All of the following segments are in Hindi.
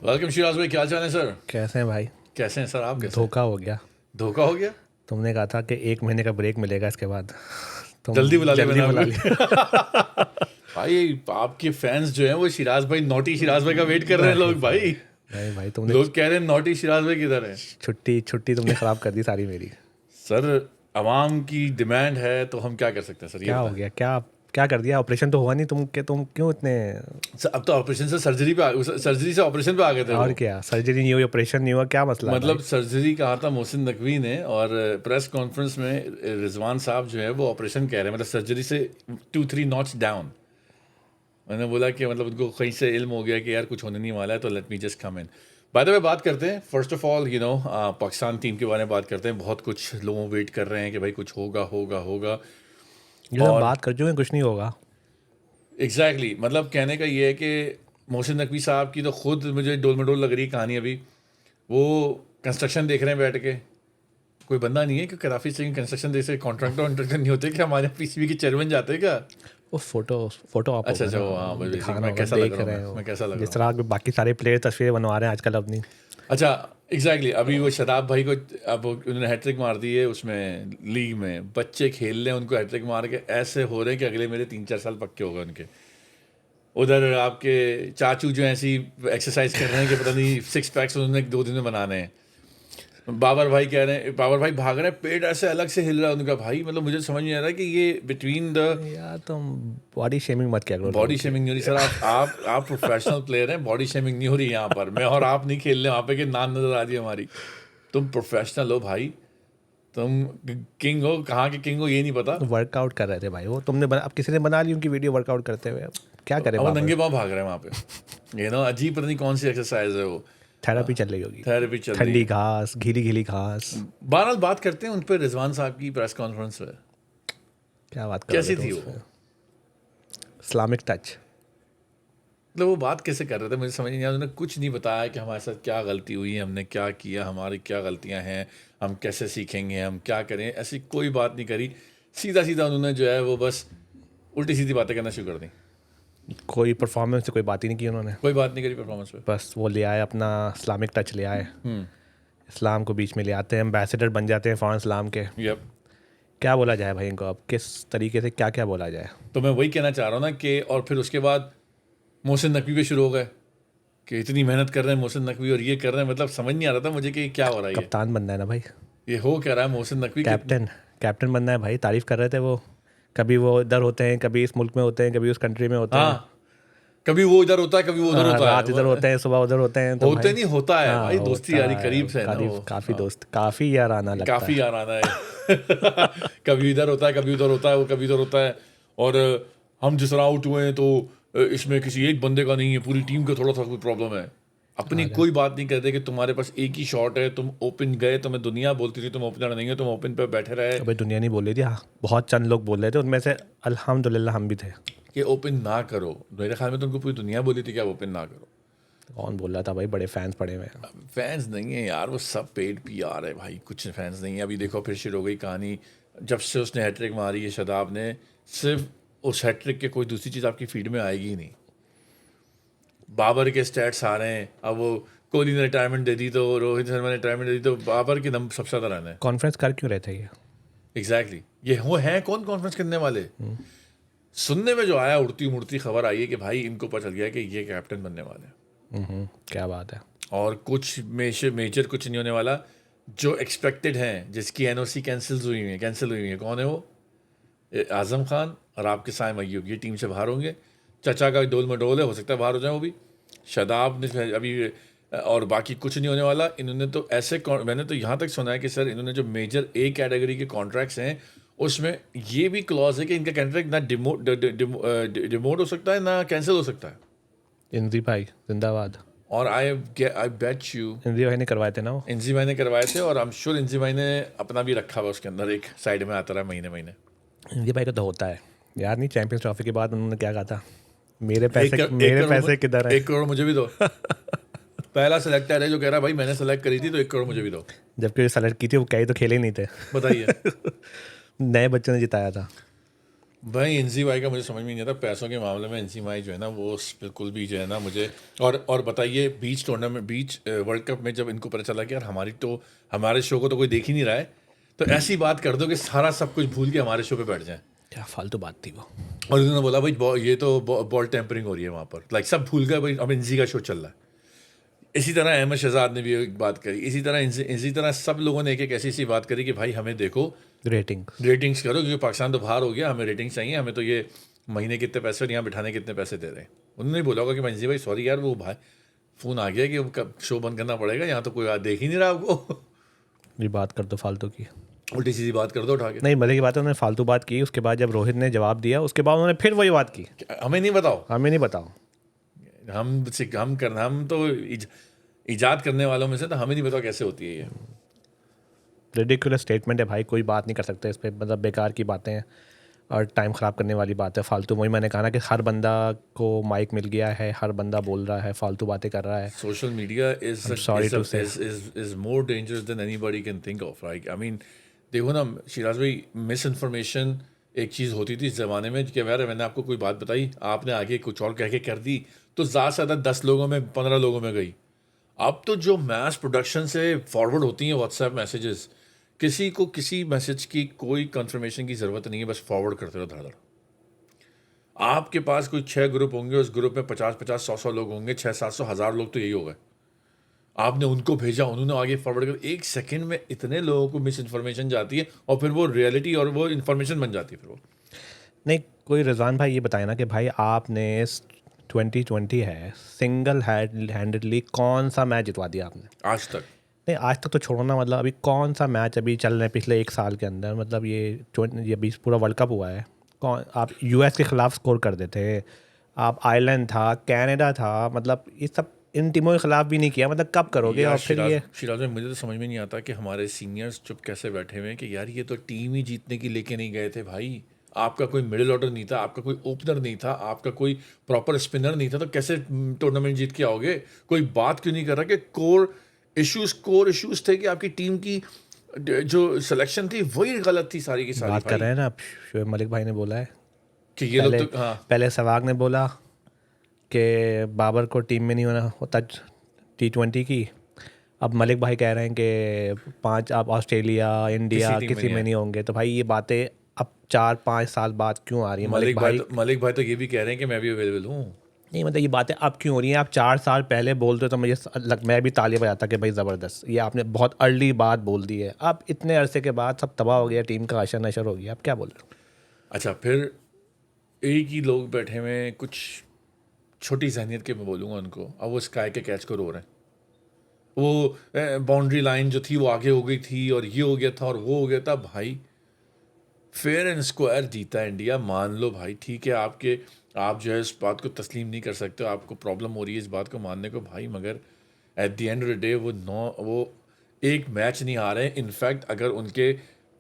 वेलकम शिराज भाई, क्या हाल चाल है सर? कैसे हैं भाई? कैसे हैं सर आप? कैसे हैं? धोखा हो गया। धोखा हो गया? तुमने कहा था कि 1 महीने का ब्रेक मिलेगा इसके बाद। तुम जल्दी बुला लिया जल्दी मैंने बुला आपको। लिया। भाई आपके फैंस जो हैं वो शिराज भाई, नॉटी शिराज भाई का वेट कर रहे हैं लोग भाई। नहीं भाई, तुमने लोग कह रहे हैं नॉटी शिराज भाई किधर है? छुट्टी छुट्टी तुमने खराब कर दी सारी मेरी। सर अवाम की डिमांड है तो हम क्या कर सकते हैं सर, ये क्या हो बताएं। गया? क्या क्या कर दिया? ऑपरेशन तो हुआ नहीं, तुम क्यों इतने? सर, अब तो ऑपरेशन से सर्जरी पे सर्जरी से ऑपरेशन पे आ गए थे और वो। क्या, सर्जरी नहीं हुई, ऑपरेशन नहीं हुआ, क्या मसला है मतलब भाई? सर्जरी कहा था मोहसिन नकवी ने, और प्रेस कॉन्फ्रेंस में रिजवान साहब जो है वो ऑपरेशन कह रहे हैं, मतलब सर्जरी से 2-3 नॉच डाउन। मैंने बोला कि मतलब उनको कहीं से इल्म हो गया कि यार कुछ होने नहीं वाला है, तो let me just come in. By the way बात करते हैं, first of all Pakistan team के बारे में बात करते हैं। बहुत कुछ लोग वेट कर रहे हैं कि भाई कुछ होगा होगा होगा। ये तो और बात कर चुके हैं, कुछ नहीं होगा। एग्जैक्टली मतलब कहने का ये है कि मोहसिन नकवी साहब की तो खुद मुझे डोल मडोल लग रही है कहानी। अभी वो कंस्ट्रक्शन देख रहे हैं बैठ के। कोई बंदा नहीं है कि कराफी से कंस्ट्रक्शन देख से कॉन्ट्रैक्टर नहीं होते कि हमारे पीसीबी के चेयरमैन जाते हैं क्या? वो फोटो आप अच्छा अच्छा, होगा वो ना, हाँ, दिखाना मैं होगा, कैसा लग देख रहा हूँ? रहे हो। मैं कैसा लग जिस रहा हूँ? तरह बाकी सारे प्लेयर तस्वीरें बनवा रहे हैं आजकल अपनी। अच्छा एग्जैक्टली अभी वो शदाब भाई को अब उन्होंने हैट्रिक मार दी है उसमें, लीग में बच्चे खेल रहे हैं, उनको हैट्रिक मार के ऐसे हो रहे हैं कि अगले मेरे 3-4 साल पक्के हो गए उनके। उधर आपके चाचू जो ऐसी एक्सरसाइज कर रहे हैं कि पता नहीं 6 पैक्स उन्होंने 2 दिन में बनाने हैं। बाबर भाई कह रहे हैं, बाबर भाई भाग रहे हैं, पेट ऐसे अलग से हिल रहा है उनका भाई। मतलब मुझे समझ नहीं आ रहा है कि ये बिटवीन द यार तुम बॉडी शेमिंग मत किया करो लोगों बॉडी की। शेमिंग नहीं हो रही सर। आप प्रोफेशनल प्लेयर हैं, बॉडी शेमिंग नहीं हो रही यहाँ पर। मैं और आप नहीं खेल रहे वहाँ पे कि नाम नजर आ रही है हमारी। तुम प्रोफेशनल हो भाई, तुम किंग हो। कहाँ के किंग हो ये नहीं पता। वर्कआउट कर रहे थे भाई वो, अब किसी ने बना ली उनकी वीडियो वर्कआउट करते हुए। अब क्या करे अब वो बाबर? नंगे पाँव भाग रहे हैं वहाँ पे। अजीब पता नहीं कौन सी एक्सरसाइज है वो। थेरेपी चल रही होगी। थेरेपी चल रही ठंडी है। घास, गीली गीली घास। बहरहाल बात करते हैं उन पर, रिजवान साहब की प्रेस कॉन्फ्रेंस है क्या बात करोगे कैसी तुम थी उस वो? पे? Islamic touch. मतलब वो बात कैसे कर रहे थे मुझे समझ नहीं आया। उन्होंने कुछ नहीं बताया कि हमारे साथ क्या गलती हुई है, हमने क्या किया, हमारी क्या गलतियां हैं, हम कैसे सीखेंगे, हम क्या करें। ऐसी कोई बात नहीं करी। सीधा सीधा उन्होंने जो है वो बस उल्टी सीधी बातें करना शुरू कर दी। कोई परफॉर्मेंस से कोई बात ही नहीं की उन्होंने। कोई बात नहीं करी परफॉर्मेंस पे। बस वो ले आए अपना इस्लामिक टच ले आए, इस्लाम को बीच में ले आते हैं, एम्बेसडर बन जाते हैं फॉरेन इस्लाम के। यप। क्या बोला जाए भाई इनको? अब किस तरीके से क्या क्या बोला जाए? तो मैं वही कहना चाह रहा हूँ ना कि और फिर उसके बाद मोहसिन नकवी पे शुरू हो गए कि इतनी मेहनत कर रहे हैं मोहसिन नकवी और ये कर रहे हैं। मतलब समझ नहीं आ रहा था मुझे कि क्या हो रहा है कप्तान बनना है ना भाई, ये हो क्या रहा है मोहसिन नकवी के। कैप्टन बनना है भाई। तारीफ कर रहे थे वो, कभी वो इधर होते हैं, कभी इस मुल्क में होते हैं, कभी उस कंट्री में होते हैं। हाँ, कभी वो इधर होता है, कभी वो उधर होता रात इधर है। होते हैं, सुबह उधर होते हैं, तो होते भाई नहीं, होता है हाँ भाई, दोस्ती होता यारी करीब है। से है ना वो। काफी दोस्त, काफी याराना लगता काफी है। यार आना है। कभी इधर होता है, कभी उधर होता है, वो कभी इधर होता है। और हम जिस तरह आउट हुए हैं तो इसमें किसी एक बंदे का नहीं है, पूरी टीम का थोड़ा सा कोई प्रॉब्लम है। अपनी कोई बात नहीं करते कि तुम्हारे पास एक ही शॉट है, तुम ओपन गए, तुम्हें दुनिया बोलती थी तुम ओपनर नहीं है, तुम ओपन पे बैठे रहे अबे दुनिया नहीं बोल रही थी, हाँ बहुत चंद लोग बोल रहे थे, उनमें से अल्हम्दुलिल्लाह हम भी थे। कि ओपन ना करो। मेरे ख्याल में तो उनको पूरी दुनिया बोली थी कि आप ओपन ना करो। कौन बोल रहा था भाई? बड़े फैंस पड़े हुए हैं। फैंस नहीं है यार, वो सब पेड पीआर है भाई, कुछ फैंस नहीं है। अभी देखो फिर शुरू हो गई कहानी। जब से उसने हैट्रिक मारी है शदाब ने, सिर्फ उस हैट्रिक के कोई दूसरी चीज़ आपकी फीड में आएगी ही नहीं। बाबर के स्टैट्स आ रहे हैं। अब वो कोहली ने रिटायरमेंट दे दी तो रोहित शर्मा ने रिटायरमेंट दे दी तो बाबर के नंबर सबसे ज़्यादा रहना है। कॉन्फ्रेंस कर क्यों रहे थे ये? एग्जैक्टली ये वो हैं कौन कॉन्फ्रेंस करने वाले? सुनने में जो आया, उड़ती मुड़ती खबर आई है कि भाई इनको पता चल गया कि ये कैप्टन बनने वाले हैं। क्या बात है। और कुछ मेजर कुछ नहीं होने वाला। जो एक्सपेक्टेड हैं, जिसकी एनओसी कैंसिल हुई है, कौन है वो? आजम खान और आपके साइम अय्यूब, ये टीम से बाहर होंगे। चचा का डोल मडोल है, हो सकता है बाहर हो जाए वो भी। शदाब ने अभी, और बाकी कुछ नहीं होने वाला। इन्होंने तो ऐसे मैंने तो यहाँ तक सुना है कि सर इन्होंने जो मेजर ए कैटेगरी के कॉन्ट्रैक्ट्स हैं उसमें ये भी क्लॉज है कि इनका कॉन्ट्रैक्ट ना डिमोट हो सकता है ना कैंसिल हो सकता है। इंद्री भाई जिंदाबाद। और आई बेट यू इंद्री भाई ने करवाए थे ना वो। इंजी भाई ने करवाए थे, और आई एम श्योर इंजी भाई ने अपना भी रखा हुआ उसके अंदर, एक साइड में आता रहा महीने महीने। इंद्री भाई का तो होता है यार। नहीं, चैंपियंस ट्रॉफी के बाद उन्होंने क्या कहा था? मेरे एक पैसे किधर है? 1 करोड़ मुझे भी दो। पहला सेलेक्टर है जो कह रहा है भाई मैंने सेलेक्ट करी थी तो 1 करोड़ मुझे भी दो। जबकि सेलेक्ट की थी वो, कहीं तो खेले ही नहीं थे। बताइए। नए बच्चों ने जिताया था। भाई एनसी भाई का मुझे समझ में नहीं आता पैसों के मामले में। एनसी भाई जो है ना वो बिल्कुल भी जो है ना मुझे और बताइए बीच टूर्नामेंट बीच वर्ल्ड कप में जब इनको पता चला कि यार हमारे शो को तो कोई देख ही नहीं रहा है, तो ऐसी बात कर दो कि सारा सब कुछ भूल के हमारे शो पे बैठ जाए। क्या फालतू बात थी वो। और उन्होंने बोला भाई ये तो बॉल टेम्परिंग हो रही है वहाँ पर, लाइक सब भूल गए भाई अब एनसी का शो चल रहा है। इसी तरह अहमद शहजाद ने भी एक बात करी, इसी तरह सब लोगों ने एक ऐसी सी बात करी कि भाई हमें देखो रेटिंग रेटिंग्स करो, क्योंकि पाकिस्तान तो बाहर हो गया, हमें रेटिंग्स चाहिए, हमें तो ये महीने कितने पैसे और यहाँ बिठाने कितने पैसे दे रहे हैं। उन्होंने बोला होगा कि मंजी भाई सॉरी यार वो भाई फ़ोन आ गया कि शो बंद करना पड़ेगा, यहाँ तो कोई देख ही नहीं रहा आपको। ये बात कर दो फालतू की। उल्टी सीधी बात कर दो उठा के। नहीं भले की बात है, उन्होंने फालतू बात की। उसके बाद जब रोहित ने जवाब दिया उसके बाद उन्होंने फिर वही बात की। हमें नहीं बताओ, हमें नहीं बताओ। हम तो ईजाद करने वालों में से, तो हमें नहीं बताओ कैसे होती है ये। रिडिकुलस स्टेटमेंट है भाई, कोई बात नहीं कर सकते इस पर। मतलब बेकार की बातें हैं और टाइम ख़राब करने वाली बात है फालतू। वही मैंने कहा ना कि हर बंदा को माइक मिल गया है, हर बंदा बोल रहा है, फालतू बातें कर रहा है। Social media sorry to say. is more dangerous than anybody can think of, right? I mean, देखो ना शिराज भाई, मिस इन्फॉर्मेशन एक चीज़ होती थी इस ज़माने में कि यार मैंने आपको कोई बात बताई, आपने आगे कुछ और कह के कर दी, तो ज़्यादा से ज़्यादा 10 लोगों में 15 लोगों में गई। अब तो जो मैस प्रोडक्शन से फॉरवर्ड होती हैं व्हाट्सएप मैसेजेस, किसी को किसी मैसेज की कोई कंफर्मेशन की ज़रूरत नहीं है, बस फॉरवर्ड करते रहो धड़ाधड़। आपके पास कोई 6 ग्रुप होंगे, उस ग्रुप में 50-50 100-100 लोग होंगे, 600-700 हज़ार लोग तो यही हो गए। आपने उनको भेजा, उन्होंने आगे फॉरवर्ड कर, एक सेकंड में इतने लोगों को मिस इन्फॉर्मेशन जाती है और फिर वो रियलिटी और वो इन्फॉर्मेशन बन जाती है फिर वो। नहीं कोई रिजवान भाई ये बताए ना कि भाई आपने 2020 है, सिंगल हैंडेडली कौन सा मैच जितवा दिया आपने आज तक नहीं आज तक तो छोड़ो ना। मतलब अभी कौन सा मैच अभी चल रहे हैं पिछले एक साल के अंदर। मतलब ये 20 पूरा वर्ल्ड कप हुआ है। कौन आप यूएस के ख़िलाफ़ स्कोर कर देते, आप आयरलैंड था, कनाडा था, मतलब ये सब इन टीमों के खिलाफ भी नहीं किया। मतलब कब करोगे? और फिर ये शिराज में मुझे तो समझ में नहीं आता कि हमारे सीनियर्स चुप कैसे बैठे हुए हैं कि यार ये तो टीम ही जीतने की लेके नहीं गए थे भाई। आपका कोई मिडिल ऑर्डर नहीं था, आपका कोई ओपनर नहीं था, आपका कोई प्रॉपर स्पिनर नहीं था, तो कैसे टूर्नामेंट जीत के आओगे? कोई बात क्यों नहीं कर रहा कि कोर इश्यूज थे कि आपकी टीम की जो सिलेक्शन थी वही गलत थी सारी की सारी। बात कर रहे हैं ना, अब शोएब मलिक भाई ने बोला है कि ये लोग तो पहले सहवाग ने बोला कि बाबर को टीम में नहीं होना होता T20 की। अब मलिक भाई कह रहे हैं कि 5 आप ऑस्ट्रेलिया इंडिया किसी में नहीं होंगे। तो भाई ये बातें अब 4-5 साल बाद क्यों आ रही है? मलिक भाई तो ये भी कह रहे हैं कि मैं भी अवेलेबल हूँ। नहीं मतलब ये बातें अब क्यों हो रही हैं? आप 4 साल पहले बोलते तो मैं भी ताली बजाता कि भाई ज़बरदस्त, ये आपने बहुत अर्ली बात बोल दी है। अब इतने अरसे के बाद सब तबाह हो गया, टीम का अशर नशर हो गया, आप क्या बोल रहे हो? अच्छा, फिर एक ही लोग बैठे हुए कुछ छोटी जहनीत के, मैं बोलूँगा उनको, अब वो स्काई के कैच को रो रहे हैं। वो बाउंड्री लाइन जो थी वो आगे हो गई थी और ये हो गया था और वो हो गया था। भाई फेयर एंड स्क्वायर जीता इंडिया, मान लो भाई, ठीक है। आप जो है इस बात को तस्लीम नहीं कर सकते हो, आपको प्रॉब्लम हो रही है इस बात को मानने को भाई, मगर at the end of the day वो एक मैच नहीं आ रहे हैं। इनफैक्ट अगर उनके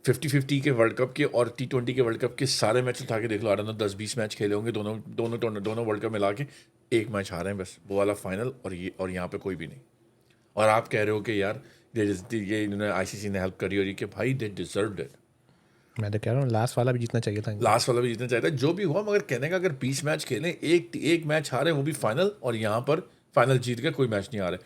50-50 के वर्ल्ड कप के और T20 के वर्ल्ड कप के सारे मैच उठा के देख लो, 10-20 मैच खेले होंगे दोनों वर्ल्ड कप मिला के, एक मैच हारे हैं बस, वो वाला फाइनल, और यहाँ पे कोई भी नहीं। और आप कह रहे हो कि यार ये इन्होंने ICC ने हेल्प करी, और ये कि भाई दे डिजर्व्ड इट। मैं तो कह रहा हूँ लास्ट वाला भी जीतना चाहिए था। लास्ट वाला भी जीतना चाहिए था, जो भी हुआ, मगर कहने का अगर 20 मैच खेलें, एक मैच हारे वो भी फाइनल, और यहाँ पर फाइनल जीत के कोई मैच नहीं हारे।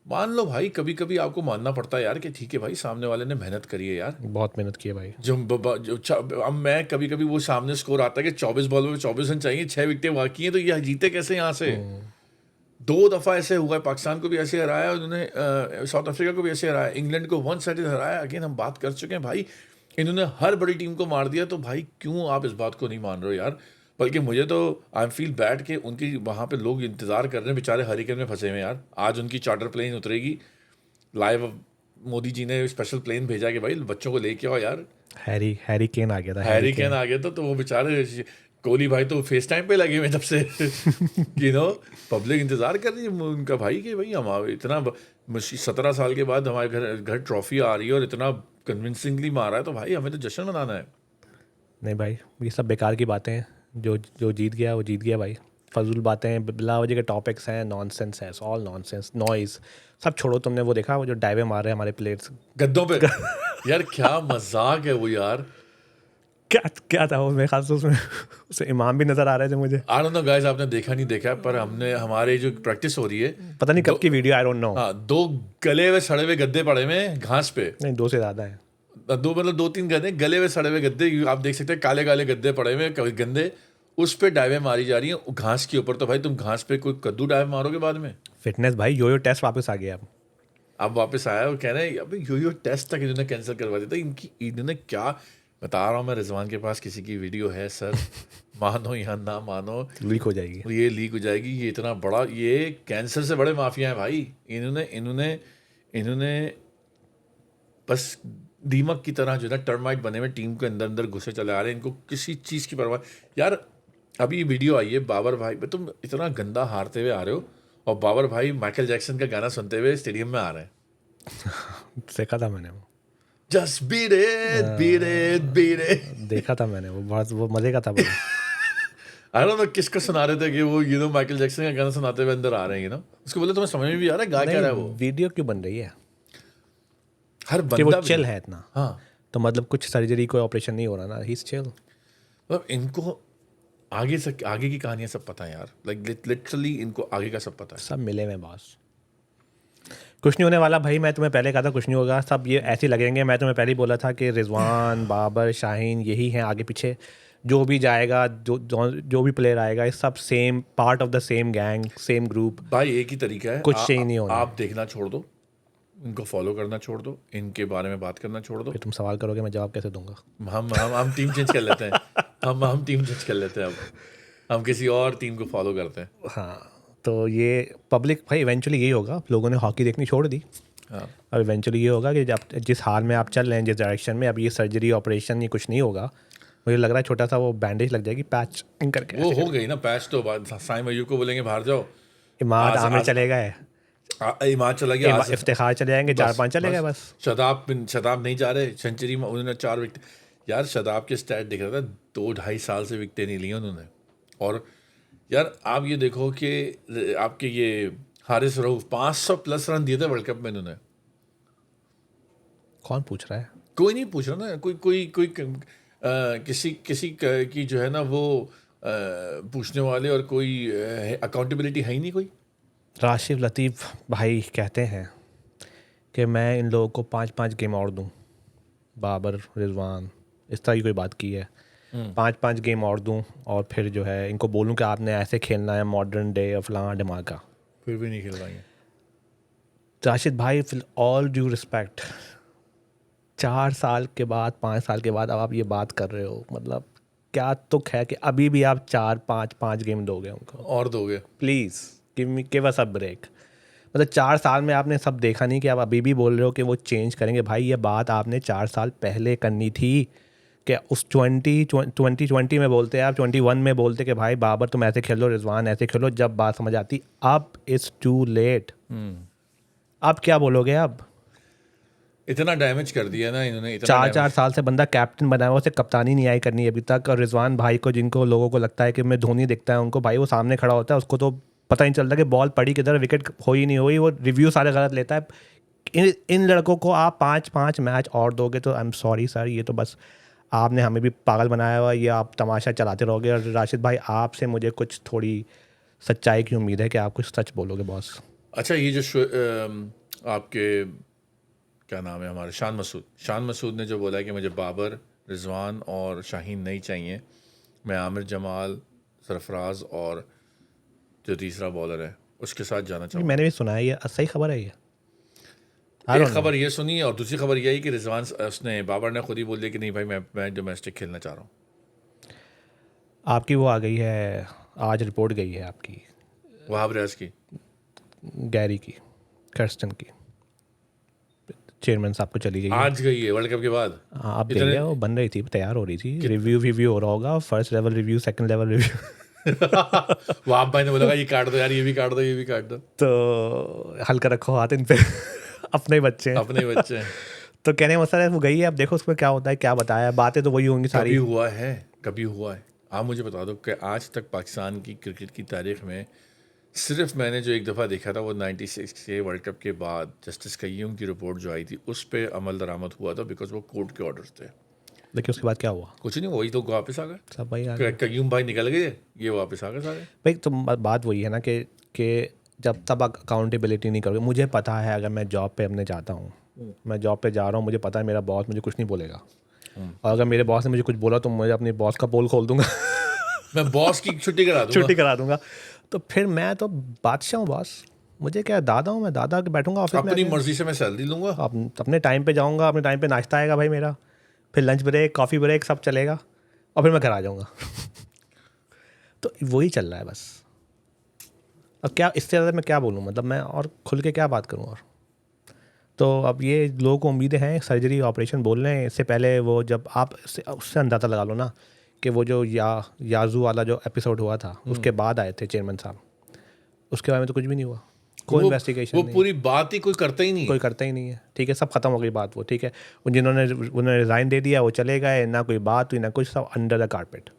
मान लो भाई, कभी कभी आपको मानना पड़ता है यार कि ठीक है भाई, सामने वाले ने मेहनत करी है यार, बहुत मेहनत की है भाई। अब मैं कभी वो सामने स्कोर आता है कि 24 बॉल में 24 रन चाहिए, 6 विकेटें बाकी हैं, तो ये जीते कैसे यहाँ से? 2 दफ़ा ऐसे हुआ है, पाकिस्तान को भी ऐसे हराया उन्होंने, साउथ अफ्रीका को भी ऐसे हराया, इंग्लैंड को 1 साइड हराया। अगेन हम बात कर चुके हैं भाई, इन्होंने हर बड़ी टीम को मार दिया। तो भाई क्यों आप इस बात को नहीं मान रहे हो यार? बल्कि मुझे तो आई फील बैड कि उनकी वहाँ पे लोग इंतज़ार कर रहे हैं, बेचारे हरिकेन में फंसे हुए यार। आज उनकी चार्टर प्लेन उतरेगी लाइव, मोदी जी ने स्पेशल प्लेन भेजा कि भाई बच्चों को लेके आओ यार। हैरी केन आ गया था। हैरी केन आ गया था, तो वो बेचारे कोहली भाई तो फेस टाइम पे लगे हुए जब से पब्लिक इंतज़ार कर रही है उनका भाई कि भाई हम इतना 17 साल के बाद हमारे घर ट्रॉफी आ रही है और इतना कन्विंसिंगली मारा है, तो भाई हमें तो जश्न मनाना है। नहीं भाई, ये सब बेकार की बातें हैं। जो जीत गया वो जीत गया भाई। फजूल बातें, बिला वजह के टॉपिक्स हैं, नॉनसेंस है, ऑल नॉनसेंस, नॉइज़ सब छोड़ो। तुमने वो देखा वो जो डाइवे मार रहे हैं हमारे प्लेयर्स गद्दों पे? यार क्या मजाक है वो यार। क्या क्या था वो, मेरे ख्याल से उसमें उसे इमाम भी नजर आ रहे थे मुझे। आई डोंट नो गाइस, आपने देखा नहीं देखा, पर हमने हमारे जो प्रैक्टिस हो रही है, पता नहीं कब दो की वीडियो, आई डोंट नो। हाँ, 2 गले हुए सड़े हुए गद्दे पड़े हुए हैं घास पे। नहीं, 2 से ज़्यादा है। 2 मतलब 2-3 गद्दे, गले हुए सड़े हुए गद्दे, आप देख सकते हैं, काले काले गद्दे पड़े हुए हैं, कभी गंदे, उस पे डाइवें मारी जा रही हैं घास के ऊपर। तो भाई तुम घास पे कोई कद्दू डाइव मारोगे बाद में? फिटनेस भाई, यो टेस्ट वापस आ गया अब। अब वापस आया और कह रहे हैं अबे यो टेस्ट तक इन्होंने कैंसिल करवा दिया था। इन्होंने क्या, बता रहा हूँ मैं, रिजवान के पास किसी की वीडियो है सर, मानो या ना मानो, लीक हो जाएगी। ये लीक हो जाएगी। ये इतना बड़ा, ये कैंसर से बड़े माफिया हैं भाई। इन्होंने इन्होंने इन्होंने बस दीमक की तरह जो है ना, टर्माइट बने हुए टीम के अंदर अंदर घुसे चले आ रहे हैं। इनको किसी चीज़ की परवाह यार। अभी ये वीडियो आई है बाबर भाई, तुम इतना गंदा हारते हुए आ रहे हो, और बाबर भाई माइकल जैक्सन का गाना सुनते हुए स्टेडियम में आ रहे हैं। देखा था मैंने वो, just beat it beat it beat it. देखा था मैंने वो, बहुत वो मज़े का था बड़ा। आई डोंट नो किसको सुना रहे थे कि वो माइकल जैक्सन का गाना सुनाते हुए अंदर आ रहे हैं, उसको बोले तुम्हें समझ में भी आ रहा है गा क्या रहा है वो? वीडियो क्यों बन रही है हर कि वो बंदा चिल है इतना? हाँ, तो मतलब कुछ सर्जरी, कोई ऑपरेशन नहीं हो रहा ना, ही इज चिल। मतलब इनको आगे की कहानियां सब पता है यार, लाइक लिटरली इनको आगे का सब पता है। सब मिले हुए बॉस, कुछ नहीं होने वाला भाई। मैं तुम्हें पहले कहा था कुछ नहीं होगा, सब ये ऐसे ही लगेंगे। मैं तुम्हें पहले ही बोला था कि रिजवान, बाबर, शाहीन यही हैं आगे पीछे। जो भी जाएगा, जो भी प्लेयर आएगा, ये सब same part of the same gang, same group. भाई एक ही तरीका है, कुछ चेंज नहीं होना। आप देखना छोड़ दो, इनको फॉलो करना छोड़ दो, इनके बारे में बात करना छोड़ दो। फिर तुम सवाल करोगे, मैं जवाब कैसे दूंगा? हम टीम चेंज कर लेते हैं। हम टीम चेंज कर लेते हैं, अब हम किसी और टीम को फॉलो करते हैं। हाँ, तो ये पब्लिक भाई इवेंचुअली यही होगा। लोगों ने हॉकी देखनी छोड़ दी, हाँ, और इवेंचुअली ये होगा कि जब जिस हाल में आप चल रहे हैं, जिस डायरेक्शन में, अब ये सर्जरी, ऑपरेशन, ये कुछ नहीं होगा। मुझे लग रहा है छोटा सा वो बैंडेज लग जाएगी, पैच करके। वो हो गई ना पैच, तो बाद साइम अयूब को बोलेंगे बाहर जाओ। इमाद आज- आमिर आज- चले गए, इमाद चला गया, इफ्तिखार चले जाएंगे, 4-5 चले गए बस। शदाब नहीं जा रहे सेंचुरी में, उन्होंने 4 विकेट। यार शदाब के स्टैट दिख रहा था, 2-2.5 साल से विकेटें नहीं ली उन्होंने। और यार आप ये देखो कि आपके ये हारिस रऊफ 500 प्लस रन दिए थे वर्ल्ड कप में इन्होंने। कौन पूछ रहा है? कोई नहीं पूछ रहा ना, कोई किसी की जो है ना वो पूछने वाले, और कोई अकाउंटेबिलिटी है ही नहीं कोई। राशिद लतीफ़ भाई कहते हैं कि मैं इन लोगों को 5-5 गेम और दूं, बाबर, रिजवान, इस तरह की कोई बात की है। 5-5 गेम और दूं, और फिर जो है इनको बोलूं कि आपने ऐसे खेलना है, मॉडर्न डे, फलां धमाका। फिर भी नहीं खेल पाएंगे। राशिद भाई, ऑल ड्यू रिस्पेक्ट, 4 साल के बाद, 5 साल के बाद अब आप ये बात कर रहे हो, मतलब क्या तुक है कि अभी भी आप 4-5 गेम दोगे उनको? और दोगे? Please give us a break. मतलब 4 साल में आपने सब देखा नहीं कि आप अभी भी बोल रहे हो कि वो चेंज करेंगे? भाई ये बात आपने 4 साल पहले करनी थी, कि उस 2020 में बोलते, आप 21 में बोलते कि भाई बाबर तुम ऐसे खेलो, रिजवान ऐसे खेलो, जब बात समझ आती। अब इट्स टू लेट। अब क्या बोलोगे? अब इतना डैमेज कर दिया ना इन्होंने, इतना 4 साल से बंदा कैप्टन बना हुआ, उसे कप्तानी नहीं आई करनी अभी तक। और रिजवान भाई को, जिनको लोगों को लगता है कि मैं धोनी दिखता है उनको, भाई वो सामने खड़ा होता है, उसको तो पता नहीं चलता कि बॉल पड़ी किधर, विकेट हो ही नहीं हुई, वो रिव्यू सारे गलत लेता है। इन लड़कों को आप 5-5 मैच और दोगे तो आई एम सॉरी सर, ये तो बस आपने हमें भी पागल बनाया हुआ, ये आप तमाशा चलाते रहोगे। और राशिद भाई, आपसे मुझे कुछ थोड़ी सच्चाई की उम्मीद है कि आप कुछ सच बोलोगे बॉस। अच्छा, ये जो आपके क्या नाम है हमारे, शान मसूद ने जो बोला है कि मुझे बाबर, रिजवान और शाहीन नहीं चाहिए, मैं आमिर जमाल, सरफराज और जो तीसरा बॉलर है उसके साथ जाना चाहूँगा। मैंने भी सुना है, ये सही खबर है ये? एक खबर ये सुनी, और दूसरी खबर यही कि रिजवान, उसने बाबर ने खुद ही बोल दिया कि नहीं भाई मैं डोमेस्टिक खेलना चाह रहा हूँ। आपकी वो आ गई है, आज रिपोर्ट गई है आपकी, वहाब रियाज की, गैरी की, कर्स्टन की, चेयरमैन साहब को चली गई है। आज गई है वर्ल्ड कप के बाद। हाँ, आप देखिए, वो बन रही थी, तैयार हो रही थी, रिव्यू हो रहा होगा, first level review, second level review. Wahab भाई ने बोला ये काट दो यार, ये भी काट दो, ये भी काट दो। तो हल्का रखो हाथ इन पे। अपने बच्चे हैं। अपने बच्चे हैं। तो कहने का मसला है, वो गई है, अब देखो उसमें क्या होता है, क्या बताया, बातें तो वही होंगी सारी। कभी हुआ है आप मुझे बता दो कि आज तक पाकिस्तान की क्रिकेट की तारीख में सिर्फ मैंने जो एक दफ़ा देखा था वो 96 के वर्ल्ड कप के बाद जस्टिस कय्यूम की रिपोर्ट जो आई थी, उस पर अमल दरामद हुआ था, बिकॉज वो कोर्ट के ऑर्डर्स थे। लेकिन उसके बाद क्या हुआ? कुछ नहीं, वही तो वापस आ गए। सब भाई आ गए कयूम भाई निकल गए, ये वापस आ गए सारे। भाई। तो बात वही है ना कि जब तब अकाउंटेबिलिटी नहीं करोगे। मुझे पता है अगर मैं जॉब पे अपने जाता हूँ, मैं जॉब पे जा रहा हूँ, मुझे पता है मेरा बॉस मुझे कुछ नहीं बोलेगा, और अगर मेरे बॉस ने मुझे कुछ बोला तो मैं अपने बॉस का पोल खोल दूंगा मैं बॉस की छुट्टी करा दूंगा। छुट्टी करा दूंगा। तो फिर मैं तो बादशाह हूँ बॉस, मुझे क्या, दादा हूँ मैं, दादा के बैठूंगा ऑफिस में अपनी आके। मर्जी से मैं सैलरी लूंगा। अपने टाइम पे जाऊँगा, अपने टाइम पे नाश्ता आएगा भाई मेरा, फिर लंच ब्रेक, कॉफ़ी ब्रेक सब चलेगा, और फिर मैं घर आ जाऊँगा तो वही चल रहा है बस। अब क्या इससे ज़्यादा मैं क्या बोलूँ, मतलब मैं और खुल के क्या बात करूँ और। तो अब ये लोगों को उम्मीदें हैं, सर्जरी ऑपरेशन बोल रहे हैं। इससे पहले वो जब आप उससे अंदाज़ा लगा लो ना कि वो जो याजू वाला जो एपिसोड हुआ था उसके बाद आए थे चेयरमैन साहब, उसके बारे में तो कुछ भी नहीं हुआ, कोई इन्वेस्टिगेशन वो नहीं, पूरी बात ही कोई करता ही नहीं कोई है। करता ही नहीं है। ठीक है, सब खत्म हो गई बात वो, ठीक है। उन्होंने रिज़ाइन दे दिया, वो चले गए, ना कोई बात हुई ना कुछ, सब अंडर द कारपेट।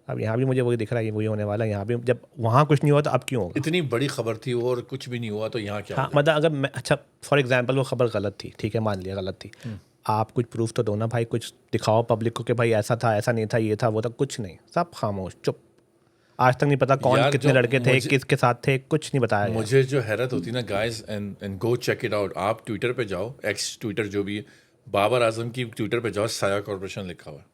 अब यहाँ भी मुझे वही दिख रहा है, वही होने वाला है यहाँ भी। जब वहाँ कुछ नहीं हुआ तो अब क्यों होगा? इतनी बड़ी खबर थी वो और कुछ भी नहीं हुआ, तो यहाँ क्या हाँ होगा? मतलब अगर मैं, अच्छा फॉर एग्जांपल वो खबर गलत थी, ठीक है, मान लिया गलत थी, आप कुछ प्रूफ तो दो ना भाई, कुछ दिखाओ पब्लिक को कि भाई ऐसा था, ऐसा नहीं था, ये था वो था, कुछ नहीं, सब खामोश चुप। आज तक नहीं पता कौन यार, कितने जो लड़के थे, किसके साथ थे, कुछ नहीं बताया गया। मुझे जो हैरत होती ना guys, and go check it out, आप ट्विटर पे जाओ, एक्स ट्विटर जो भी है, बाबर आजम की ट्विटर पे जाओ, साया कॉर्पोरेशन लिखा हुआ है।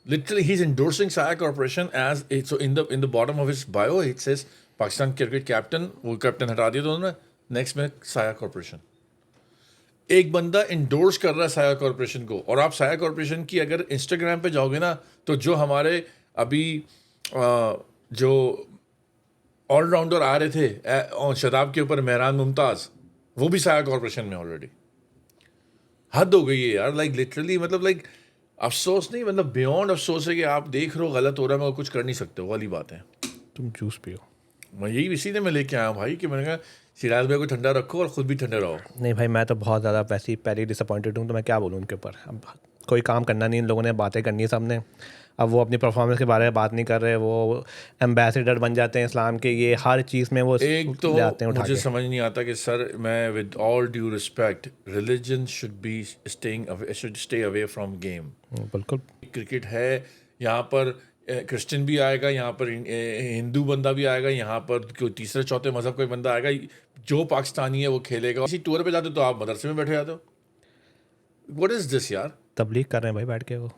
Literally, he's endorsing Saya Corporation as it, so in the bottom of his bio it says Pakistan cricket captain, वो कैप्टन हटा दिया तो उन्होंने नेक्स्ट में साया कॉर्पोरेशन। एक बंदा इंडोर्स कर रहा है साया कॉर्पोरेशन को, और आप साया कॉर्पोरेशन की अगर इंस्टाग्राम पे जाओगे ना, तो जो हमारे अभी जो ऑलराउंडर आ रहे थे शताब के ऊपर, मेहरान मुमताज़, वो भी साया कॉर्पोरेशन में ऑलरेडी। हद हो गई है यार, लाइक लिटरली, मतलब लाइक अफसोस नहीं, मतलब बियॉन्ड अफसोस है कि आप देख रहे हो गलत हो रहा है मगर कुछ कर नहीं सकते, वो वाली बात है। तुम जूस पियो। मैं यही इसीलिए मैं लेके आया हूँ भाई, कि मैंने कहा सिराज भाई को ठंडा रखो और खुद भी ठंडे रहो। नहीं भाई, मैं तो बहुत ज़्यादा वैसे ही पहले ही डिसअपॉइंटेड हूँ, तो मैं क्या बोलूँ उनके ऊपर। अब कोई काम करना नहीं, इन लोगों ने बातें करनी है सबने। अब वो अपनी परफॉर्मेंस के बारे में बात नहीं कर रहे, वो एम्बेसडर बन जाते हैं इस्लाम के, ये हर चीज़ में वो एक तो ले आते हैं उठा मुझे के। समझ नहीं आता कि सर, मैं with all due respect, religion should be should stay away from game. बिल्कुल। क्रिकेट है यहाँ पर, क्रिश्चियन भी आएगा यहाँ पर, हिंदू बंदा भी आएगा यहाँ पर, कोई तीसरे चौथे मजहब कोई बंदा आएगा, जो पाकिस्तानी है वो खेलेगा। किसी टूर पे जाते हो तो आप मदरसे में बैठे जाते हो, व्हाट इज दिस यार। तबलीग कर रहे हैं भाई बैठ के वो।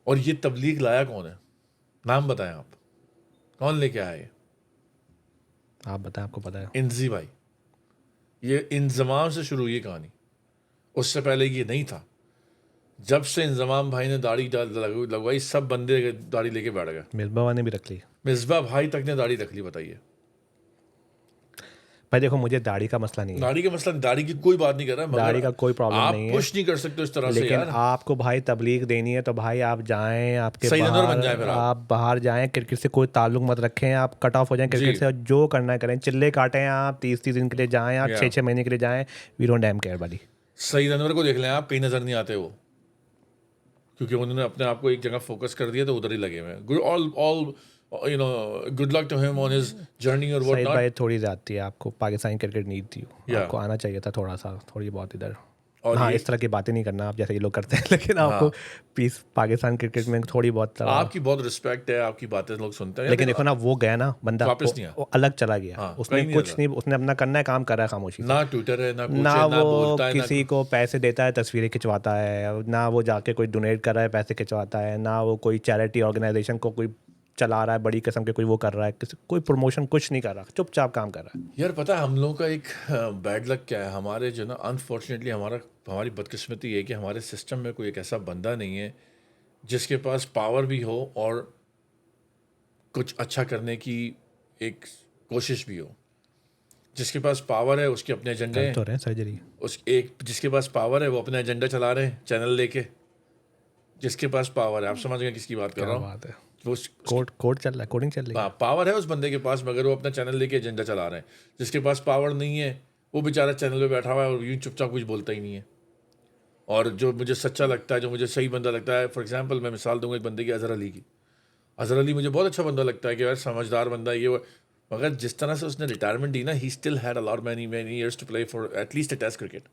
और ये तबलीग लाया कौन है, नाम बताएं आप, कौन लेके आया ये? आप बताएं, आपको पता है। इंजी भाई, ये इंजमाम से शुरू हुई कहानी, उससे पहले ये नहीं था। जब से इंजमाम भाई ने दाढ़ी लगवाई, सब बंदे दाढ़ी लेके बैठ गए। मिसबा ने भी रख ली मिसबा भाई तक ने दाढ़ी रख ली, बताइए। भाई। देखो मुझे दाढ़ी का मसला नहीं है, दाढ़ी का मसला, दाढ़ी की कोई बात नहीं कर रहा, मगर दाढ़ी का कोई प्रॉब्लम आप नहीं है, पुश नहीं कर सकते इस तरह से लेकिन यार। आपको भाई तबलीग देनी है तो भाई आप जाएं, आपके सही नंबर बन जाए बाहर, फिर आप। आप बाहर जाएं, क्रिकेट से कोई ताल्लुक मत रखें, आप कट ऑफ हो जाएं क्रिकेट जी। से, और जो करना है करें, चिल्ले काटें आप, 30 दिन के लिए जाएं, आप Yeah. 6 महीने के लिए जाएं, वी डोंट डैम केयर बडी। सईद अनवर को देख लें आप, कहीं नजर नहीं आते वो, क्योंकि उन्होंने अपने आप को एक जगह फोकस कर दिया तो उधर ही लगे हुए हैं। Good all you know, good luck to him on his journey और व्हाट सईद नॉट। भाई थोड़ी ज़्यादती है, आपको पाकिस्तानी क्रिकेट नीड थी, Yeah. आपको आना चाहिए था थोड़ा सा, थोड़ी बहुत इधर। और हाँ, ये- इस तरह की बातें नहीं करना आप जैसे ये लोग करते हैं, लेकिन आपको पीस पाकिस्तान क्रिकेट में थोड़ी बहुत आपकी बहुत रिस्पेक्ट है, आपकी बातें लोग सुनते हैं, लेकिन देखो ना, वो गया ना बंदा, वापस नहीं आया। वो अलग चला गया, हाँ, उसने कहीं नहीं कुछ चला। नहीं, उसने अपना करना है काम कर रहा है खामोशी से। ना ट्विटर है, ना कुछ ना है, ना वो बोलता है, किसी को पैसे देता है, तस्वीरें खिंचवाता है, ना वो जाके कोई डोनेट कर रहा है, पैसे खिंचवाता है, ना वो कोई चैरिटी ऑर्गेनाइजेशन को कोई चला रहा है बड़ी किस्म के, कोई वो कर रहा है, कोई प्रमोशन कुछ नहीं कर रहा, चुपचाप काम कर रहा है। यार पता है हम लोगों का एक बैड लक क्या है, हमारे जो ना, अनफॉर्चुनेटली हमारी बदकिस्मती है कि हमारे सिस्टम में कोई एक ऐसा बंदा नहीं है जिसके पास पावर भी हो और कुछ अच्छा करने की एक कोशिश भी हो। जिसके पास पावर है उसके अपने एजेंडे कर हैं, तो रहे हैं सर्जरी। जिसके पास पावर है वो अपना एजेंडा चला रहे हैं चैनल लेके। जिसके पास पावर है, आप समझ गए किसकी बात कर रहा क्या हूँ, बात है, वो कोड चल रहा है, कोडिंग चल रही है। पावर है उस बंदे के पास, मगर वो अपना चैनल लेके एजेंडा चला रहे हैं। जिसके पास पावर नहीं है वो बेचारा चैनल पे बैठा हुआ है और यूँ चुपचाप कुछ बोलता ही नहीं है। और जो मुझे सच्चा लगता है, जो मुझे सही बंदा लगता है, फॉर एग्जांपल मैं मिसाल दूंगा एक बंदे की, अजहर अली की। अजहर अली मुझे बहुत अच्छा बंदा लगता है कि यार समझदार बंदा है ये वो, मगर जिस तरह से उसने रिटायरमेंट दी ना, he still had a lot many years to play for at least a test cricket.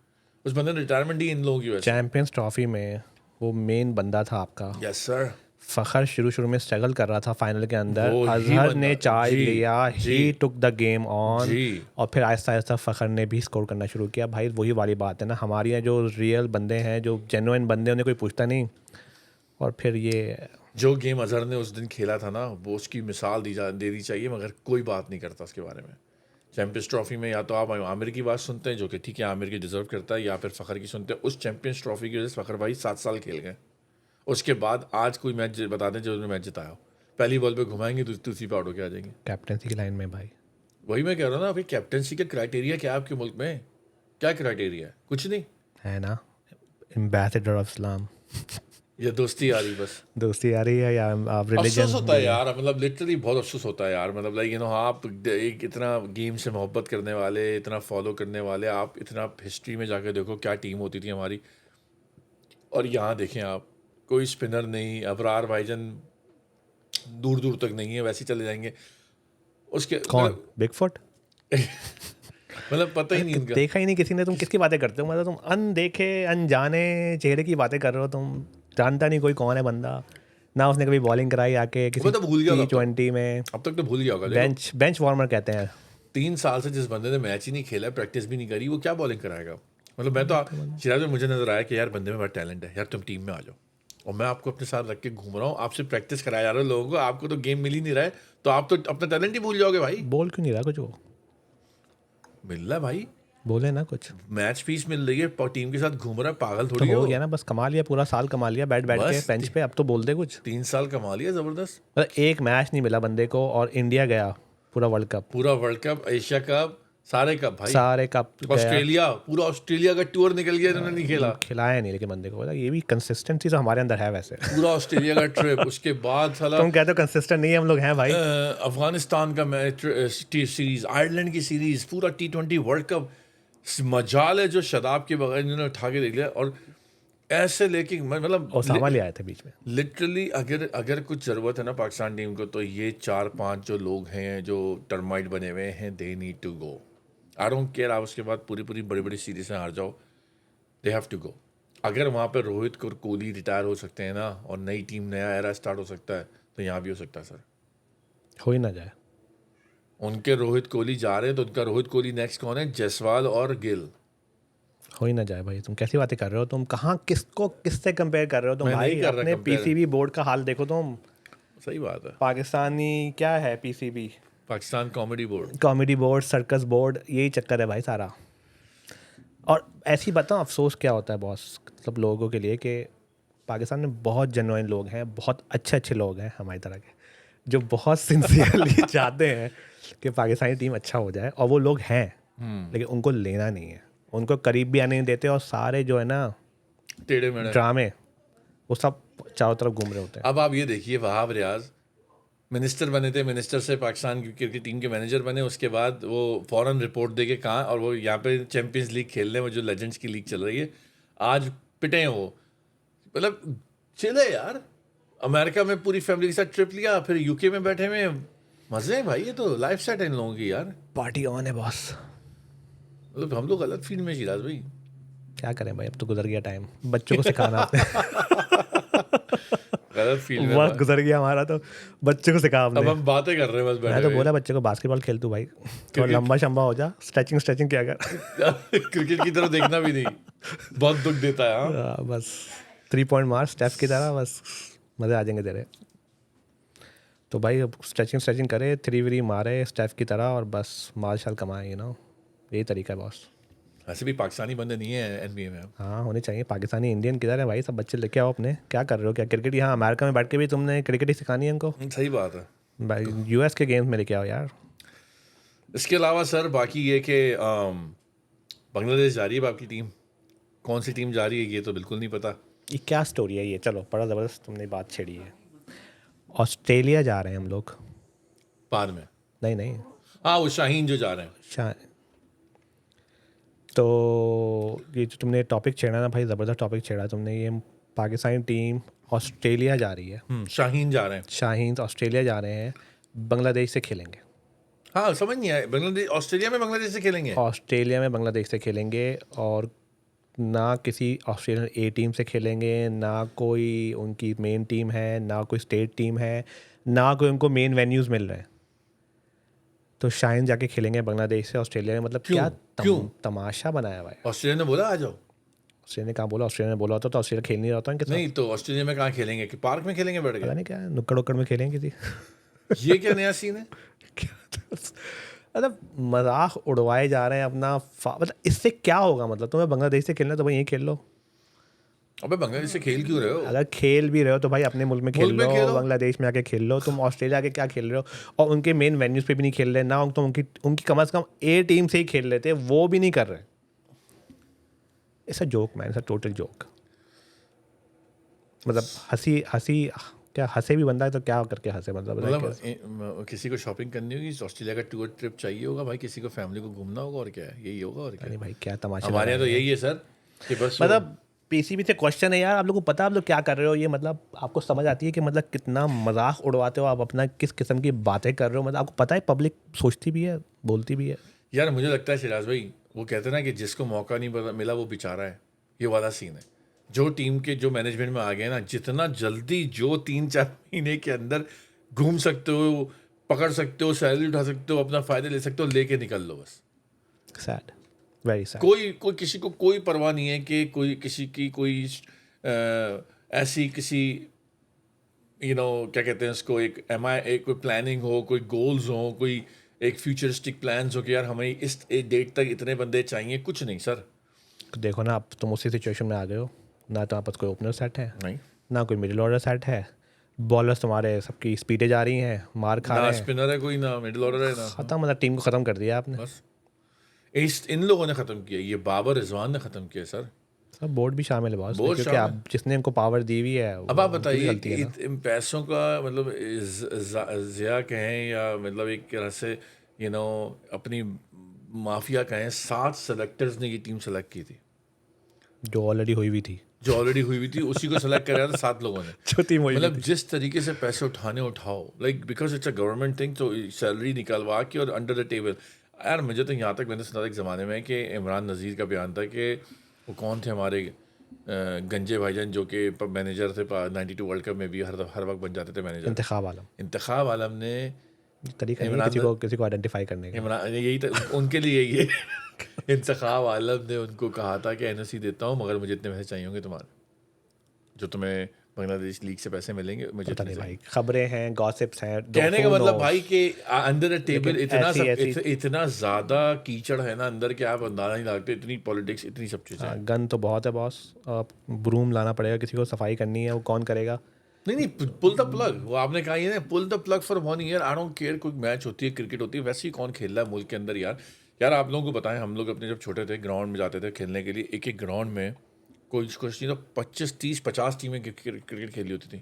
उस बंदे ने रिटायरमेंट दी इन लोगों की वजह से। चैंपियंस ट्रॉफी में वो मेन बंदा था आपका। यस सर, फ़खर शुरू में स्ट्रगल कर रहा था फाइनल के अंदर, वो ही अजहर ने बंदा, चार्ज जी, लिया, जी, ही टुक द गेम ऑन, जी। और फिर आहिस्ता आहिस्ता फ़खर ने भी स्कोर करना शुरू किया। भाई वही वाली बात है ना, हमारे यहाँ जो रियल बंदे हैं, जो जेन्युइन बंदे हैं, उन्हें कोई पूछता नहीं। और फिर ये जो गेम अजहर ने उस दिन खेला था ना, वो उसकी मिसाल दे दी चाहिए, मगर कोई बात नहीं करता उसके बारे में। चैम्पियंस ट्रॉफी में या तो आप आमिर की बात सुनते हैं, जो कि ठीक है आमिर की डिजर्व करता है, या फिर फ़खर की सुनते हैं। उस चैम्पियंस ट्रॉफी की वजह से फ़खर भाई 7 साल खेल गए। उसके बाद आज कोई मैच बता दें जो उन्होंने मैच जिताया हो, पहली बॉल पे घुमाएंगे, दूसरी पे आउट होके आ जाएंगे। कैप्टनसी की लाइन में भाई, वही मैं कह रहा हूँ ना, अभी कैप्टनसी का क्राइटेरिया क्या है आपके मुल्क में? क्या क्राइटेरिया है? कुछ नहीं। है ना, एम्बेसडर ऑफ इस्लाम। ये दोस्ती आ रही बस। दोस्ती आ रही है या आप रिलीजन? अफसोस होता है यार, मतलब लिटरली बहुत अफसोस होता है यार, मतलब लाइक आप एक इतना गेम से मोहब्बत करने वाले, इतना फॉलो करने वाले, आप इतना हिस्ट्री में जाकर देखो क्या टीम होती थी हमारी, और यहाँ देखें आप, कोई स्पिनर नहीं, अबरार भाईजान दूर दूर तक नहीं है, वैसे ही चले जाएंगे उसके। कौन? बिगफुट? मतलब पता ही नहीं इनका। देखा ही नहीं किसी ने। तुम किसकी बातें करते हो? मतलब तुम अनदेखे अनजाने चेहरे की बातें कर रहे हो। तुम जानता नहीं कोई कौन है बंदा, ना उसने कभी बॉलिंग कराई आके किसी वो तो भूल गया होगा T20 में। अब तक तो भूल गया होगा। देखो, बेंच वार्मर कहते हैं। 3 साल से जिस बंदे ने मैच ही नहीं खेला, प्रैक्टिस भी नहीं करी, वो क्या बॉलिंग कराएगा? मतलब मैं तो चिराग में मुझे नजर आया कि यार बंदे में बड़ा टैलेंट है यार, तुम टीम में आ जाओ, और मैं आपको अपने साथ रख के घूम रहा हूँ, आपसे प्रैक्टिस कराया जा रहा है लोगों को, आपको तो गेम मिल ही नहीं रहा है, तो आप तो अपना टैलेंट ही भूल जाओगे भाई। बोल क्यों नहीं रहा कुछ? वो मिल रहा है भाई, बोले ना कुछ मैच फीस मिल रही है, टाइम के साथ घूम रहा है, पागल तो थोड़ी हो हो। गया ना, बस कमा लिया, पूरा साल कमा लिया बैठ बैठ के बस बेंच पे। अब तो बोल दे कुछ। 3 साल कमा लिया जबरदस्त। मतलब एक मैच नहीं मिला बंदे को, और इंडिया गया पूरा वर्ल्ड कप, पूरा वर्ल्ड कप, एशिया कप, सारे कप भाई, सारे कप गया। ऑस्ट्रेलिया, पूरा ऑस्ट्रेलिया का टूर निकल गया, इन्होंने नहीं खेला। खिलाया नहीं लेकिन बंदे को। मतलब ये भी कंसिस्टेंसी तो हमारे अंदर है वैसे। पूरा ऑस्ट्रेलिया का ट्रिप, उसके बाद साला तुम कहते हो कंसिस्टेंट नहीं है, हम लोग हैं भाई। अफगानिस्तान का मैच सीरीज, आयरलैंड की सीरीज, पूरा T20 वर्ल्ड कप। मजाल है जो शदाब के बगैर इन्होंने उठा के देख लिया, और ऐसे लेके मतलब ओसामा ले आए थे बीच में। लिटरली अगर अगर कुछ ज़रूरत है ना पाकिस्तान टीम को, तो ये 4-5 जो लोग हैं जो टर्माइट बने हुए हैं, they need to go. I don't care आप उसके बाद पूरी पूरी बड़ी बड़ी सीरीज में हार जाओ, दे हैव टू गो। अगर वहाँ पर रोहित और कोहली रिटायर हो सकते हैं ना, और नई टीम, नया एरा स्टार्ट हो सकता है, तो यहाँ भी हो सकता है सर। हो ही ना जाए। उनके रोहित कोहली जा रहे हैं, तो उनका रोहित कोहली नेक्स्ट कौन है? जायसवाल और गिल। हो ही ना जाए भाई। तुम कैसी बातें कर रहे हो? तुम कहाँ किसको किससे कंपेयर कर रहे हो? तुम मैं भाई नहीं कर रहा अपने compare। पीसीबी बोर्ड का हाल देखो तुम। सही बात है। पाकिस्तानी क्या है PCB? Pakistan comedy board. Comedy board, circus board, यही चक्कर है भाई सारा। और ऐसी बताऊँ अफसोस क्या होता है बॉस, सब लोगों के लिए, कि पाकिस्तान में बहुत जेन्युइन लोग हैं, बहुत अच्छे अच्छे लोग हैं हमारी तरह के, जो बहुत सिंसियरली चाहते हैं कि पाकिस्तानी टीम अच्छा हो जाए, और वो लोग हैं, लेकिन उनको लेना नहीं है, उनको करीब भी आने नहीं देते, और सारे जो है ना टेढ़े मेढ़े ड्रामे, वो सब चारों तरफ घूम रहे होते हैं। अब आप ये देखिए, वहाब रियाज मिनिस्टर बने थे, मिनिस्टर से पाकिस्तान की क्रिकेट टीम के मैनेजर बने, उसके बाद वो फौरन रिपोर्ट दे के कहाँ, और वो यहाँ पे चैंपियंस लीग खेल रहे हैं, वो जो लेजेंड्स की लीग चल रही है, आज पिटे हैं वो। मतलब चिल है यार, अमेरिका में पूरी फैमिली के साथ ट्रिप लिया, फिर यूके में बैठे हुए मजे हैं भाई, ये तो लाइफ सेट है इन लोगों की यार। पार्टी ऑन है बॉस। मतलब हम लोग अलग फील्ड में शिराज भाई। क्या करें भाई, अब तो गुजर गया टाइम, बच्चों को सिखाना आपने। गलत फील्ड में वक्त गुजर गया हमारा, तो बच्चों को सिखा अब आपने। हम बातें कर रहे हैं बस मैं बैठे तो हुए। बोला बच्चे को बास्केटबॉल खेल तू भाई, थोड़ा लंबा शंबा हो जा, स्ट्रेचिंग स्ट्रेचिंग क्या कर। क्रिकेट की तरफ देखना भी नहीं, बहुत दुख देता है। हाँ बस 3 पॉइंट मार स्टेफ की तरह, बस मज़े आ जाएंगे तेरे। तो भाई अब स्ट्रेचिंग स्ट्रेचिंग करे, 3 मारे स्टेफ की तरह, और बस माल शाल कमाए, यही तरीका है बॉस। वैसे भी पाकिस्तानी बंदे नहीं है NBA में। हाँ होने चाहिए। पाकिस्तानी इंडियन किधर है भाई? सब बच्चे लेके आओ अपने। क्या कर रहे हो? क्या क्रिकेट यहाँ अमेरिका में बैठ के भी तुमने क्रिकेट ही सिखानी है इनको? सही बात है। भाई US के गेम्स में लेके आओ यार। इसके अलावा सर बाकी ये कि बांग्लादेश जा रही है आपकी टीम, कौन सी टीम जा रही है ये तो बिल्कुल नहीं पता। ये क्या स्टोरी है ये? चलो बड़ा ज़बरदस्त तुमने बात छेड़ी है। ऑस्ट्रेलिया जा रहे हैं हम लोग। बाद में नहीं हाँ, वो शाहीन जो जा रहे हैं। तो ये जो तुमने टॉपिक छेड़ा ना भाई, ज़बरदस्त टॉपिक छेड़ा तुमने। ये पाकिस्तानी टीम ऑस्ट्रेलिया जा रही है। शाहीन जा रहे हैं। शाहीन ऑस्ट्रेलिया जा रहे हैं, बांग्लादेश से खेलेंगे। हाँ समझ नहीं आया, बांग्लादेश ऑस्ट्रेलिया में बांग्लादेश से खेलेंगे। ऑस्ट्रेलिया में बांग्लादेश से खेलेंगे, और ना किसी ऑस्ट्रेलियन ए टीम से खेलेंगे, ना कोई उनकी मेन टीम है, ना कोई स्टेट टीम है, ना कोई उनको मेन वेन्यूज़ मिल रहे हैं। तो शायद जाके खेलेंगे बांग्लादेश से ऑस्ट्रेलिया में। मतलब क्यों? क्या क्यों? तमाशा बनाया हुआ है। ऑस्ट्रेलिया ने बोला आ जाओ? ऑस्ट्रेलिया ने कहाँ बोला? ऑस्ट्रेलिया ने बोला होता तो ऑस्ट्रेलिया खेल नहीं रहा होता इनके साथ। नहीं तो ऑस्ट्रेलिया में कहाँ खेलेंगे? कि पार्क में खेलेंगे बैठ पता के? नहीं क्या है, नुक्कड़ उक्कड़ में खेलेंगे किसी ये क्या नया सीन है? मतलब मजाक उड़वाए जा रहे हैं अपना। मतलब इससे क्या होगा? मतलब तुम्हें बांग्लादेश से खेलना है तो भाई यहीं खेल लो। अबे बांग्लादेश से खेल क्यों रहे हो? अगर खेल भी रहे हो तो भाई अपने मुल्क में खेल मुल्क में लो, खेलो। बांग्लादेश में आके खेल लो। तुम ऑस्ट्रेलिया के क्या खेल रहे हो? और उनके मेन वेन्यूज पे भी नहीं खेल रहे ना। तुम उनकी कम से कम ए टीम से ही खेल लेते, वो भी नहीं कर रहे। It's a joke man, it's a total joke. मतलब हंसी हंसी क्या हंसे भी बंदा है तो क्या करके हंसे? मतलब किसी को शॉपिंग करनी होगी, ऑस्ट्रेलिया का टूर ट्रिप चाहिए होगा भाई, किसी को फैमिली को घूमना होगा, और क्या है, यही होगा और क्या नहीं है। भाई क्या तमाशा हमारे यहाँ तो यही है सर कि बस मतलब पीसीबी से क्वेश्चन है यार, आप लोगों को पता है आप लोग क्या कर रहे हो? ये मतलब आपको समझ आती है कि मतलब कितना मजाक उड़वाते हो आप अपना, किस किस्म की बातें कर रहे हो? मतलब आपको पता है पब्लिक सोचती भी है, बोलती भी है। यार मुझे लगता है शिराज भाई, वो कहते हैं ना कि जिसको मौका नहीं मिला वो बेचारा है, ये वाला सीन है। जो टीम के जो मैनेजमेंट में आ गए ना, जितना जल्दी जो 3-4 महीने के अंदर घूम सकते हो, पकड़ सकते हो, सैलरी उठा सकते हो, अपना फायदा ले सकते हो, लेके निकल लो बस। Sad, very sad. कोई किसी को कोई परवाह नहीं है कि कोई किसी की कोई ऐसी किसी क्या कहते हैं उसको, एक कोई प्लानिंग हो, कोई गोल्स हो, कोई एक फ्यूचरिस्टिक प्लान्स हो कि यार हमें इस डेट तक इतने बंदे चाहिए, कुछ नहीं सर। देखो ना, अब तुम उसी सिचुएशन में आ गए हो ना। तो आपस कोई ओपनर सेट है, नहीं, ना कोई मिडिल ऑर्डर सेट है। बॉलर्स तुम्हारे सबकी स्पीडें जा रही हैं, मार खा ना रहे हैं। स्पिनर है कोई, ना मिडिल ऑर्डर है, ना खत्म, मतलब टीम को ख़त्म कर दिया आपने। बस इन लोगों ने ख़त्म किया, ये बाबर रिजवान ने ख़त्म किया सर। सब बोर्ड भी शामिल है बॉस, बहुत क्योंकि शामिल। आप जिसने इनको पावर दी हुई है अब आप उनकी भी बताइए गलती कि है ना। इन पैसों का मतलब ज़िया कहें या मतलब एक तरह से अपनी माफिया कहें, 7 सेलेक्टर्स ने ये टीम सेलेक्ट की थी, जो ऑलरेडी हुई हुई थी, जो ऑलरेडी हुई हुई थी, उसी को सेलेक्ट कर रहा था 7 लोगों ने। जो टीम हुई हुई मतलब थी। जिस तरीके से पैसे उठाओ, like because it's a government thing, तो सैलरी निकलवा के और अंडर द टेबल। यार मुझे तो यहाँ तक मैंने सुना था एक ज़माने में कि इमरान नज़ीर का बयान था कि वो कौन थे हमारे गंजे भाईजान, जो कि मैनेजर थे 92 वर्ल्ड कप में भी हर वक्त बन जाते थे मैनेजर। इंतखाब आलम, इंतखाब आलम ने तरीका नहीं है इमरान किसी को आइडेंटिफाई करने का। इमरान यही था उनके लिए, यही है। इंतखाब आलम ने उनको कहा था कि एनओसी देता हूँ मगर मुझे इतने पैसे चाहिए होंगे तुम्हारे, जो तुम्हें बांग्लादेश लीग से पैसे मिलेंगे, मुझे पता इतने नहीं चाहिए। भाई, खबरें हैं, गॉसिप्स हैं। कहने का मतलब भाई कि अंदर द टेबल लेकिन इतना ऐसी सब इतना ज़्यादा कीचड़ है ना अंदर के, आप अंदाजा नहीं लगते, इतनी पॉलिटिक्स, इतनी सब चीज़ें हैं। गन तो बहुत है बॉस। अब ब्रूम लाना पड़ेगा, किसी को सफाई करनी है, वो कौन करेगा? नहीं, पुल द प्लग, वो आपने कहा ये ना, pull the plug for 1 year. I don't care, कोई मैच होती है, क्रिकेट होती है, वैसे ही कौन खेल रहा है मुल्क के अंदर यार। यार आप लोगों को बताएं, हम लोग अपने जब छोटे थे ग्राउंड में जाते थे खेलने के लिए, एक ग्राउंड में कोई कुछ नहीं तो 25, 30, 50 टीमें क्रिकेट खेली होती थी।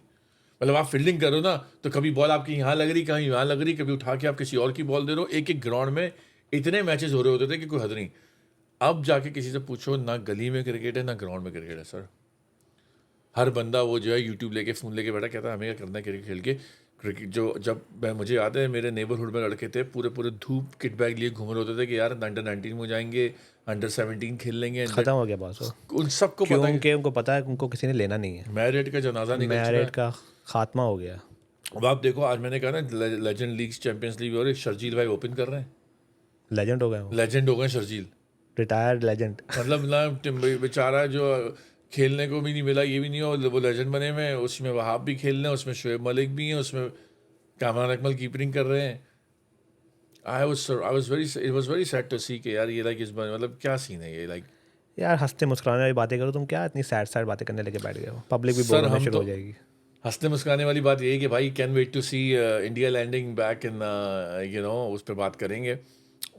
मतलब आप फील्डिंग करो ना तो कभी बॉल आपकी यहाँ लग रही, कहीं यहाँ लग रही, कभी उठा के आप किसी और की बॉल दे रहे हो। एक ग्राउंड में इतने मैचेस हो रहे होते थे कि कोई हद नहीं। अब जाके किसी से पूछो, ना गली में क्रिकेट है ना ग्राउंड में क्रिकेट है सर। हर बंदा वो जो है यूट्यूब लेके, फ़ोन लेके बैठा, कहता है हमें क्या करना है क्रिकेट खेल के। क्रिकेट जो जब मुझे याद है मेरे नेबरहुड में लड़के थे, पूरे धूप किट बैग लिए घूम रहे होते थे कि यार अंडर 19 में जाएंगे, अंडर 17 खेल लेंगे। ख़त्म हो गया बॉस वो, उन सबको पता है क्योंकि उनको पता है उनको किसी ने लेना नहीं है। मैरिट का जनाजा निकल चुका मैरिट है। का खात्मा हो गया। अब आप देखो, आज मैंने कहा ना लेजेंड लीग, चैंपियंस लीग, और शर्जील भाई ओपन कर रहे हैं। लेजेंड हो गए वो, लेजेंड हो गए शर्जील। Retired legend. मतलब ना बेचारा जो खेलने को भी नहीं मिला, ये भी नहीं हो, वो लेजेंड बने हुए हैं। उसमें वहाब भी खेल रहे हैं, उसमें शुएब मलिक भी हैं, उसमें कामरान अकमल कीपरिंग कर रहे हैं। It was very sad to see कि यार ये लाइक इस बार मतलब क्या सीन है ये लाइक। यार हंसते मुस्कुराने वाली बातें करो, तुम क्या इतनी सैड सैड बातें करने लेके बैठ गए हो? पब्लिक भी सर बोलना हम शुरू तो हो जाएगी। हंसने मुस्कुराने वाली बात यही कि भाई can wait to see India landing back in उस पर बात करेंगे।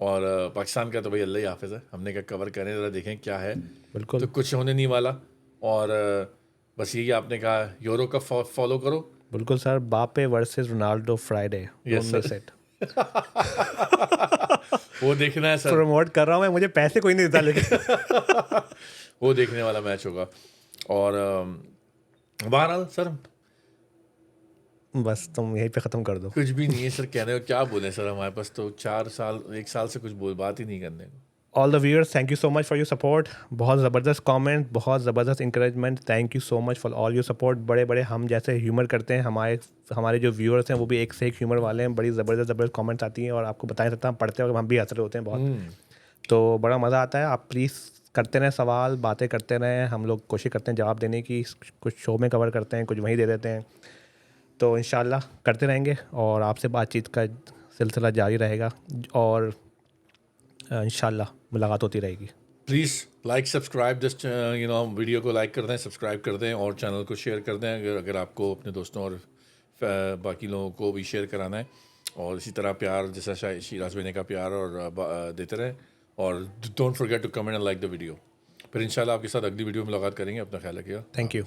और पाकिस्तान का तो भाई अल्लाह ही हाफिज़ है, हमने क्या कवर करें, ज़रा देखें क्या है। बिल्कुल तो कुछ होने नहीं वाला। और बस यही आपने कहा, यूरो का फॉलो करो। बिल्कुल सर, बापे versus Ronaldo Friday, Yes, don't miss sir. It. वो देखना है सर, प्रमोट कर रहा हूँ मैं, मुझे पैसे कोई नहीं देता लेकिन वो देखने वाला मैच होगा। और बहरहाल सर, बस तुम यहीं पे ख़त्म कर दो। कुछ भी नहीं है सर, कहने को क्या बोलें सर, हमारे पास तो 4 साल 1 साल से कुछ बात ही नहीं करने को। All the viewers, thank you so much for your support. बहुत ज़बरदस्त कमेंट, बहुत ज़बरदस्त encouragement. Thank you so much for all your support. बड़े बड़े हम जैसे ह्यूमर करते हैं, हमारे जो व्यूअर्स हैं वो भी एक से एक ह्यूमर वाले हैं. बड़ी ज़बरदस्त कमेंट्स आती हैं और आपको बता नहीं सकता, हम पढ़ते हैं और हम भी हंस रहे होते हैं बहुत. तो बड़ा मज़ा आता है. आप प्लीज़ करते रहें सवाल, बातें करते रहें. हम लोग कोशिश करते हैं जवाब देने की. कुछ शो में कवर करते हैं, कुछ वहीं दे देते हैं. तो इंशाल्लाह करते रहेंगे और आपसे बातचीत का सिलसिला जारी रहेगा और इंशाल्लाह मुलाकात होती रहेगी. Please like subscribe, just video को लाइक कर दें, सब्सक्राइब कर दें और चैनल को शेयर कर दें अगर आपको अपने दोस्तों और बाकी लोगों को भी शेयर कराना है. और इसी तरह प्यार जैसा शीराज भाई का प्यार और देते रहें. और don't forget to comment and like the video. फिर इंशाल्लाह आपके साथ अगली वीडियो में मुलाकात करेंगे. अपना ख्याल रखिएगा. Thank you.